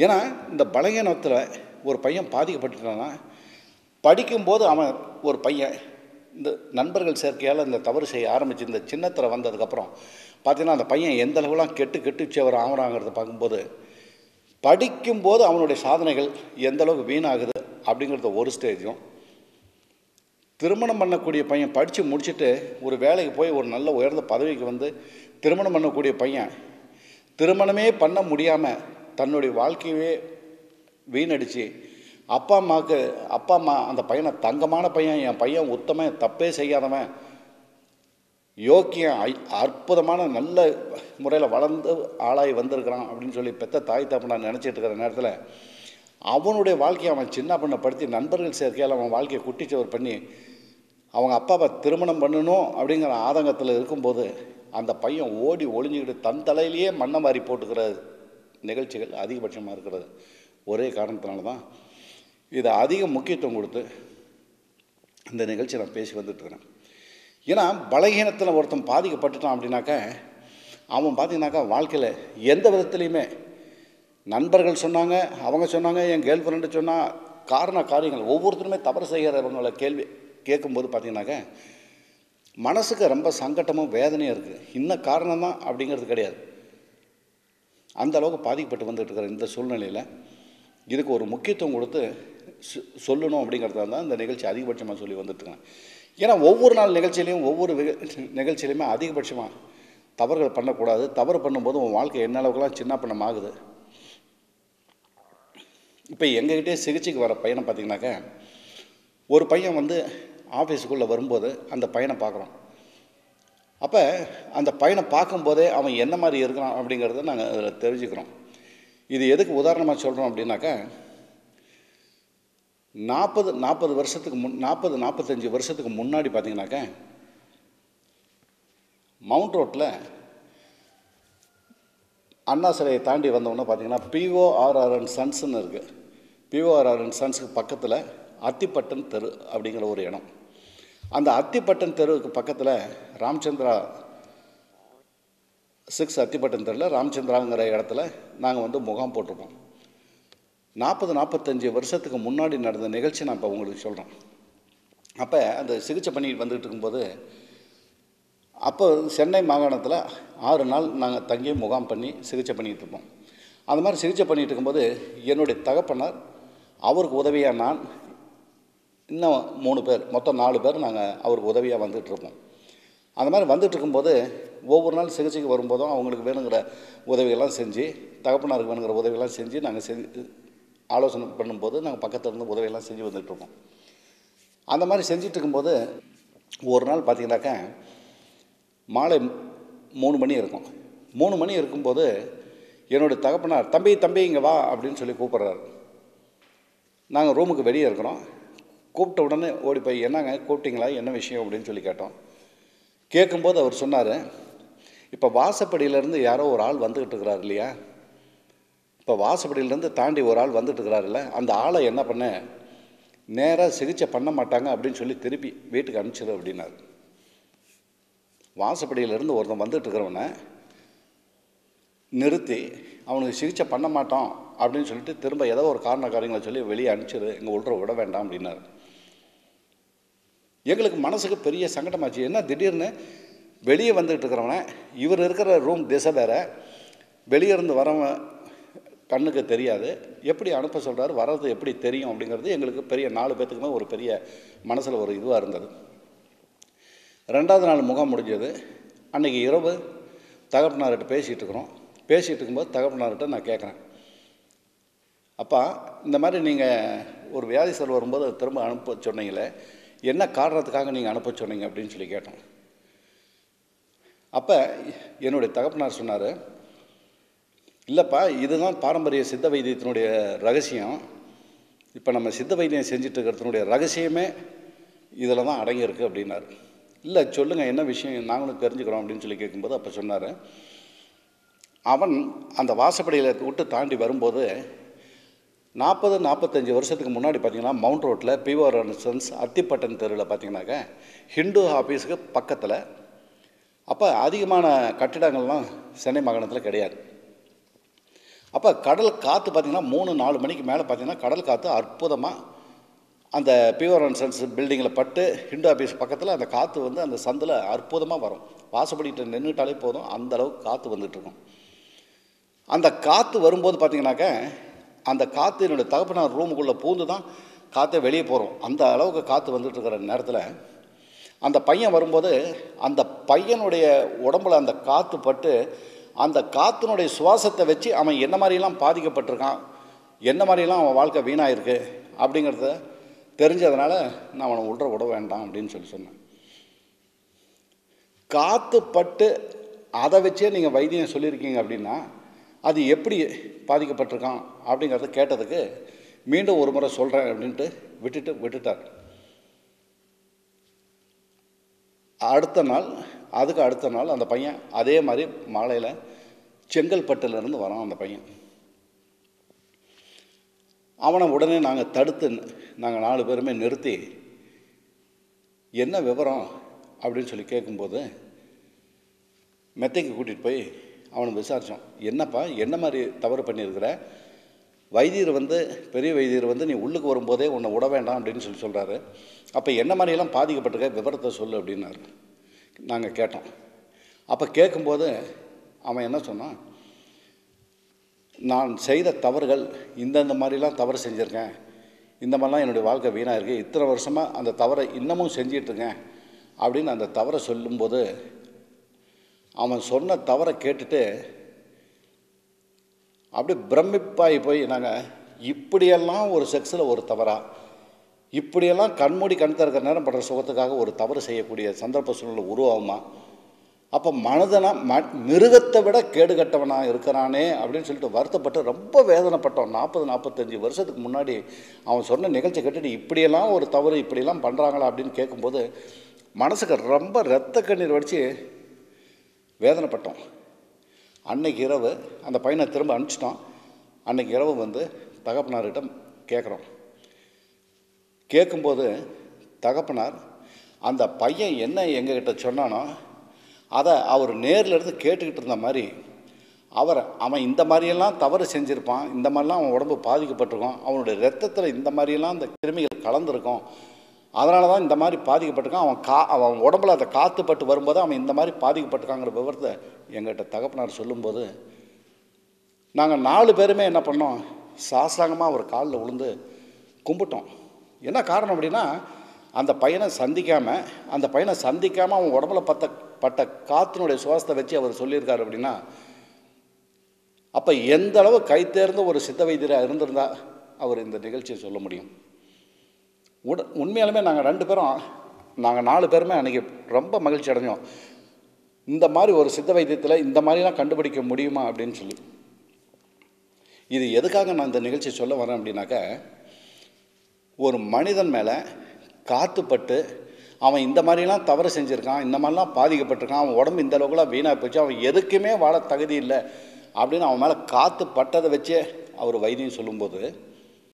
ஏன்னா இந்த பலகீனத்தில் ஒரு பையன் பாதிக்கப்பட்டுட்டான்னா படிக்கும்போது அவன் ஒரு பையன் இந்த நண்பர்கள் சேர்க்கையால் இந்த தவறு செய்ய ஆரம்பித்து இந்த சின்னத்தில் வந்ததுக்கப்புறம் பார்த்தீங்கன்னா அந்த பையன் எந்த அளவுலாம் கெட்டுச்சேவர் ஆகுறாங்கிறத பார்க்கும்போது படிக்கும்போது அவனுடைய சாதனைகள் எந்த அளவுக்கு வீணாகுது அப்படிங்கிறத ஒரு ஸ்டேஜும், திருமணம் பண்ணக்கூடிய பையன் படித்து முடிச்சுட்டு ஒரு வேலைக்கு போய் ஒரு நல்ல உயர்ந்த பதவிக்கு வந்து திருமணம் பண்ணக்கூடிய பையன் திருமணமே பண்ண முடியாமல் தன்னுடைய வாழ்க்கையவே வீணடித்து அப்பா அம்மா அந்த பையனை தங்கமான பையன், என் பையன் உத்தமன், தப்பே செய்யாதவன், யோக்கியம், அற்புதமான நல்ல முறையில் வளர்ந்து ஆளாகி வந்திருக்கிறான் அப்படின்னு சொல்லி பெத்த தாய் தப்பனார் நினச்சிட்டு இருக்கிற நேரத்தில் அவனுடைய வாழ்க்கையை அவன் சின்ன பண்ணப்படுத்தி நண்பர்கள் சேர்க்கையால் அவன் வாழ்க்கையை குட்டிச்சவர் பண்ணி அவங்க அப்பாவை திருமணம் பண்ணணும் அப்படிங்கிற ஆதங்கத்தில் இருக்கும்போது அந்த பையன் ஓடி ஒளிஞ்சிக்கிட்டு தன் தலையிலேயே மண்ணை மாறி போட்டுக்கிற நிகழ்ச்சிகள் அதிகபட்சமாக இருக்கிறது. ஒரே காரணத்தினால தான் இதை அதிக முக்கியத்துவம் கொடுத்து இந்த நிகழ்ச்சி நான் பேசி வந்துட்டுருக்கிறேன். ஏன்னா பலகீனத்தில் ஒருத்தன் பாதிக்கப்பட்டுட்டான் அப்படின்னாக்கா அவன் பார்த்தீங்கன்னாக்கா வாழ்க்கையில் எந்த விதத்துலேயுமே நண்பர்கள் சொன்னாங்க, அவங்க சொன்னாங்க, என் கேர்ள் ஃப்ரெண்டு சொன்னால் காரியங்கள் ஒவ்வொருத்தருமே தவறு செய்கிறவங்கள கேள்வி கேட்கும்போது பார்த்தீங்கன்னாக்கா மனசுக்கு ரொம்ப சங்கட்டமும் வேதனையும் இருக்குது. இன்னும் காரணம் தான் அப்படிங்கிறது கிடையாது. அந்த அளவுக்கு பாதிக்கப்பட்டு வந்துட்டு இருக்கிற இந்த சூழ்நிலையில் இதுக்கு ஒரு முக்கியத்துவம் கொடுத்து சொல்லணும் அப்படிங்கிறத தான் இந்த நிகழ்ச்சி அதிகபட்சமாக சொல்லி வந்துட்டுருக்கேன். ஏன்னா ஒவ்வொரு நாள் நிகழ்ச்சியிலையும் ஒவ்வொரு நிகழ்ச்சியிலையுமே அதிகபட்சமாக தவறுகள் பண்ணக்கூடாது. தவறு பண்ணும்போது உன் வாழ்க்கை என்ன அளவுக்குலாம் சின்ன பண்ணம் ஆகுது. இப்போ எங்ககிட்டே சிகிச்சைக்கு வர பையனை பார்த்திங்கனாக்கா ஒரு பையன் வந்து ஆஃபீஸுக்குள்ளே வரும்போது அந்த பையனை பார்க்குறோம். அப்போ அந்த பையனை பார்க்கும்போதே அவன் என்ன மாதிரி இருக்கிறான் அப்படிங்கிறத நாங்கள் அதில் தெரிஞ்சுக்கிறோம். இது எதுக்கு உதாரணமாக சொல்கிறோம் அப்படின்னாக்கா 40 வருஷத்துக்கு 45 வருஷத்துக்கு முன்னாடி பார்த்தீங்கன்னாக்கா மவுண்ட் ரோட்டில் அண்ணா சிலையை தாண்டி வந்தோன்னே பார்த்தீங்கன்னா PORR & சன்ஸ்ன்னு இருக்குது. PORR & சன்ஸுக்கு பக்கத்தில் அத்திப்பட்டன் தெரு அப்படிங்கிற ஒரு இடம். அந்த அத்திப்பட்டன் தெருவுக்கு பக்கத்தில் ராமச்சந்திரா 6 அத்திப்பட்டன் தெருவில் ராமச்சந்திராங்கிற இடத்துல நாங்கள் வந்து முகாம் போட்டிருப்போம். 45 வருஷத்துக்கு முன்னாடி நடந்த நிகழ்ச்சி நான் இப்போ உங்களுக்கு சொல்கிறேன். அப்போ அந்த சிகிச்சை பண்ணிட்டு வந்துட்டு இருக்கும்போது அப்போ சென்னை மாகாணத்தில் 6 நாள் நாங்கள் தங்கி முகாம் பண்ணி சிகிச்சை பண்ணிகிட்டு இருப்போம். அந்த மாதிரி சிகிச்சை பண்ணிகிட்டு இருக்கும்போது என்னுடைய தகப்பனார், அவருக்கு உதவியாக நான், இன்னும் 3 பேர், மொத்தம் 4 பேர் நாங்கள் அவருக்கு உதவியாக வந்துட்டுருப்போம். அந்த மாதிரி வந்துட்டு இருக்கும்போது ஒவ்வொரு நாள் சிகிச்சைக்கு வரும்போதும் அவங்களுக்கு வேணுங்கிற உதவியெல்லாம் செஞ்சு, தகப்பனாருக்கு வேணுங்கிற உதவியெல்லாம் செஞ்சு நாங்கள் ஆலோசனை பண்ணும்போது நாங்கள் பக்கத்தில் இருந்து உதவியெல்லாம் செஞ்சு வந்துட்டுருப்போம். அந்த மாதிரி செஞ்சிட்டு இருக்கும்போது ஒரு நாள் பார்த்திங்கனாக்கா மாலை 3 மணி இருக்கும். 3 மணி இருக்கும்போது என்னுடைய தகப்பனார் தம்பி இங்கே வா அப்படின்னு சொல்லி கூப்பிட்றாரு. நாங்கள் ரூமுக்கு வெளியே இருக்கிறோம். கூப்பிட்ட உடனே ஓடி போய் என்னங்க கூப்பிட்டீங்களா, என்ன விஷயம் அப்படின்னு சொல்லி கேட்டோம். கேட்கும்போது அவர் சொன்னார், இப்போ வாசப்படியிலேருந்து யாரோ ஒரு ஆள் வந்துக்கிட்டு இருக்கிறார் இல்லையா, இப்போ வாசப்படியிலேருந்து தாண்டி ஒரு ஆள் வந்துட்டு இருக்கிறாருல்ல, அந்த ஆளை என்ன பண்ண நேராக சிகிச்சை பண்ண மாட்டாங்க அப்படின்னு சொல்லி திருப்பி வீட்டுக்கு அனுப்பிச்சிடு அப்படின்னாரு. வாசப்படியிலேருந்து ஒருத்தன் வந்துட்டு இருக்கிறவனை நிறுத்தி அவனுக்கு சிகிச்சை பண்ண மாட்டோம் அப்படின்னு சொல்லிட்டு திரும்ப ஏதோ ஒரு காரியங்களை சொல்லி வெளியே அனுப்பிச்சிடு, இங்கே உள்ள விட வேண்டாம் அப்படின்னாரு. எங்களுக்கு மனசுக்கு பெரிய சங்கடமாச்சு. என்ன திடீர்னு வெளியே வந்துட்டு இருக்கிறவனை, இவர் இருக்கிற ரூம் திசை வேறு, வெளியே இருந்து வரவன் கண்ணுக்கு தெரியாது, எப்படி அனுப்ப சொல்கிறாரு, வர்றது எப்படி தெரியும் அப்படிங்கிறது எங்களுக்கு பெரிய 4 பேர்த்துக்குமே ஒரு பெரிய மனசில் ஒரு இதுவாக இருந்தது. 2வது நாள் முகாம் முடிஞ்சது. அன்றைக்கி இரவு தகப்பனார்கிட்ட பேசிகிட்டு இருக்கிறோம். பேசிகிட்டு இருக்கும்போது தகப்பனார்கிட்ட நான் கேட்குறேன், அப்பா இந்த மாதிரி நீங்கள் ஒரு வியாதிஸ்தர் வரும்போது திரும்ப அனுப்ப சொன்னீங்களே, என்ன காரணத்துக்காக நீங்கள் அனுப்ப சொன்னீங்க அப்படின்னு சொல்லி கேட்டோம். அப்போ என்னுடைய தகப்பனார் சொன்னார், இல்லைப்பா இதுதான் பாரம்பரிய சித்த வைத்தியத்தினுடைய ரகசியம். இப்போ நம்ம சித்த வைத்தியம் செஞ்சுட்டு இருக்கிறதுனுடைய ரகசியமே இதில் தான் அடங்கியிருக்கு அப்படின்னாரு. இல்லை சொல்லுங்கள் என்ன விஷயம், நாங்களும் தெரிஞ்சுக்கிறோம் அப்படின்னு சொல்லி கேட்கும்போது அப்போ சொன்னார், அவன் அந்த வாசப்படியில் விட்டு தாண்டி வரும்போது 45 வருஷத்துக்கு முன்னாடி பார்த்திங்கன்னா மவுண்ட் ரோட்டில் PORR & சன்ஸ் அத்திப்பட்டன் தெருவில் பார்த்திங்கனாக்கா ஹிந்து ஆஃபீஸுக்கு பக்கத்தில், அப்போ அதிகமான கட்டிடங்கள்லாம் சென்னை மாகாணத்தில் கிடையாது. அப்போ கடல் காற்று பார்த்திங்கன்னா 3-4 மணிக்கு மேலே பார்த்திங்கன்னா கடல் காற்று அற்புதமாக அந்த பியூர் அண்ட் சன்ஸ் பில்டிங்கில் பட்டு ஹிண்டு ஆஃபீஸ் பக்கத்தில் அந்த காற்று வந்து அந்த சந்தில் அற்புதமாக வரும். வாசப்படிக்கிட்ட நின்றுட்டாலே போதும், அந்த அளவுக்கு காற்று வந்துட்டுருக்கும். அந்த காற்று வரும்போது பார்த்திங்கனாக்கா அந்த காற்று என்னுடைய தகப்பனார் ரூமுக்குள்ளே பூந்து தான் காற்றே வெளியே போகிறோம். அந்த அளவுக்கு காற்று வந்துட்டுருக்கிற நேரத்தில் அந்த பையன் வரும்போது அந்த பையனுடைய உடம்புல அந்த காற்று பட்டு அந்த காற்றினுடைய சுவாசத்தை வச்சு அவன் என்ன மாதிரிலாம் பாதிக்கப்பட்டிருக்கான், என்ன மாதிரிலாம் அவன் வாழ்க்கை வீணாயிருக்கு அப்படிங்கிறத தெரிஞ்சதுனால நான் அவனை உள்ள விட வேண்டாம் அப்படின்னு சொன்னேன். காற்று பட்டு அதை வச்சே நீங்கள் வைத்தியம் சொல்லியிருக்கீங்க அப்படின்னா அது எப்படி பாதிக்கப்பட்டிருக்கான் அப்படிங்கிறத கேட்டதுக்கு மீண்டும் ஒரு முறை சொல்கிறேன் அப்படின்ட்டு விட்டுட்டார். அதுக்கு அடுத்த நாள் அந்த பையன் அதே மாதிரி மாலையில் செங்கல்பட்டுலேருந்து வரான். அந்த பையன் அவனை உடனே நாங்கள் தடுத்து நாங்கள் 4 பேருமே நிறுத்தி என்ன விவரம் அப்படின்னு சொல்லி கேட்கும்போது மெத்தைக்கு கூட்டிகிட்டு போய் அவனை விசாரித்தோம். என்னப்பா என்ன மாதிரி தவறு பண்ணியிருக்கிற, வைத்தியர் வந்து பெரிய வைத்தியர் வந்து நீ உள்ளுக்கு வரும்போதே உன்னை விட வேண்டாம் அப்படின்னு சொல்கிறாரு, அப்போ என்ன மாதிரியெல்லாம் பாதிக்கப்பட்டிருக்க விவரத்தை சொல்லு அப்படின்னாரு. நாங்கள் கேட்டோம். அப்போ கேட்கும்போது அவன் என்ன சொன்னான், நான் செய்த தவறுகள் இந்த மாதிரிலாம் தவறு செஞ்சுருக்கேன், இந்த மாதிரிலாம் என்னுடைய வாழ்க்கை வீணாக இருக்குது, இத்தனை வருஷமாக அந்த தவறை இன்னமும் செஞ்சிட்ருக்கேன் அப்படின்னு அந்த தவறை சொல்லும்போது அவன் சொன்ன தவறை கேட்டுட்டு அப்படி பிரமிப்பாகி போய் நாங்கள் இப்படியெல்லாம் ஒரு செக்ஸில் ஒரு தவறா, இப்படியெல்லாம் கண்மூடி கண் திறக்கிற நேரம் படுற சுகத்துக்காக ஒரு தவறு செய்யக்கூடிய சந்தர்ப்ப சூழ்நிலை உருவாகுமா, அப்போ மிருகத்தை விட கேடு கட்டவனாக இருக்கிறானே அப்படின்னு சொல்லிட்டு வருத்தப்பட்டு ரொம்ப வேதனைப்பட்டோம். 40-45 வருஷத்துக்கு முன்னாடி அவன் சொன்ன நிகழ்ச்சி கேட்டுட்டு இப்படியெல்லாம் ஒரு தவறு இப்படியெல்லாம் பண்ணுறாங்களா அப்படின்னு கேட்கும்போது மனசுக்கு ரொம்ப இரத்த கண்ணீர் வடித்து வேதனைப்பட்டோம். அன்னைக்கு இரவு அந்த பையனை திரும்ப அனுப்பிச்சிட்டோம். அன்னைக்கு இரவு வந்து தகப்பனார்கிட்ட கேட்கும்போது தகப்பனார் அந்த பையன் என்ன எங்ககிட்ட சொன்னானோ அதை அவர் நேரில் இருந்து கேட்டுக்கிட்டு இருந்த மாதிரி அவன் இந்த மாதிரியெல்லாம் தவறு செஞ்சுருப்பான், இந்த மாதிரிலாம் அவன் உடம்பு பாதிக்கப்பட்டிருக்கான், அவனுடைய ரத்தத்தில் இந்த மாதிரியெல்லாம் அந்த கிருமிகள் கலந்துருக்கும், அதனால தான் இந்த மாதிரி பாதிக்கப்பட்டிருக்கான், அவன் உடம்புல அதை காற்றுப்பட்டு வரும்போது அவன் இந்த மாதிரி பாதிக்கப்பட்டிருக்காங்கிற விவரத்தை எங்கிட்ட தகப்பனார் சொல்லும்போது நாங்கள் 4 பேருமே என்ன பண்ணோம், சாஸ்தாங்கமாக அவர் காலில் விழுந்து கும்பிட்டோம். என்ன காரணம் அப்படின்னா அந்த பையனை சந்திக்காமல் அவன் உடம்புல பட்ட காற்றினுடைய சுவாசத்தை வச்சு அவர் சொல்லியிருக்காரு அப்படின்னா அப்போ எந்த அளவு கைத்தேர்ந்த ஒரு சித்த வைத்தியராக இருந்திருந்தால் அவர் இந்த நிகழ்ச்சியை சொல்ல முடியும். உண்மையாலுமே நாங்கள் 4 பேருமே அன்றைக்கி ரொம்ப மகிழ்ச்சி அடைஞ்சோம். இந்த மாதிரி ஒரு சித்த வைத்தியத்தில் இந்த மாதிரிலாம் கண்டுபிடிக்க முடியுமா அப்படின்னு சொல்லி. இது எதுக்காக நான் இந்த நிகழ்ச்சி சொல்ல வரேன் அப்படின்னாக்க, ஒரு மனிதன் மேலே காற்றுப்பட்டு அவன் இந்த மாதிரிலாம் தவறு செஞ்சுருக்கான், இந்த மாதிரிலாம் பாதிக்கப்பட்டிருக்கான், அவன் உடம்பு இந்த அளவுக்குலாம் வீணாக போச்சு, அவன் எதுக்குமே வாழ தகுதி இல்லை அப்படின்னு அவன் மேலே காற்று பட்டதை வச்சே அவர் வைத்தியம் சொல்லும்போது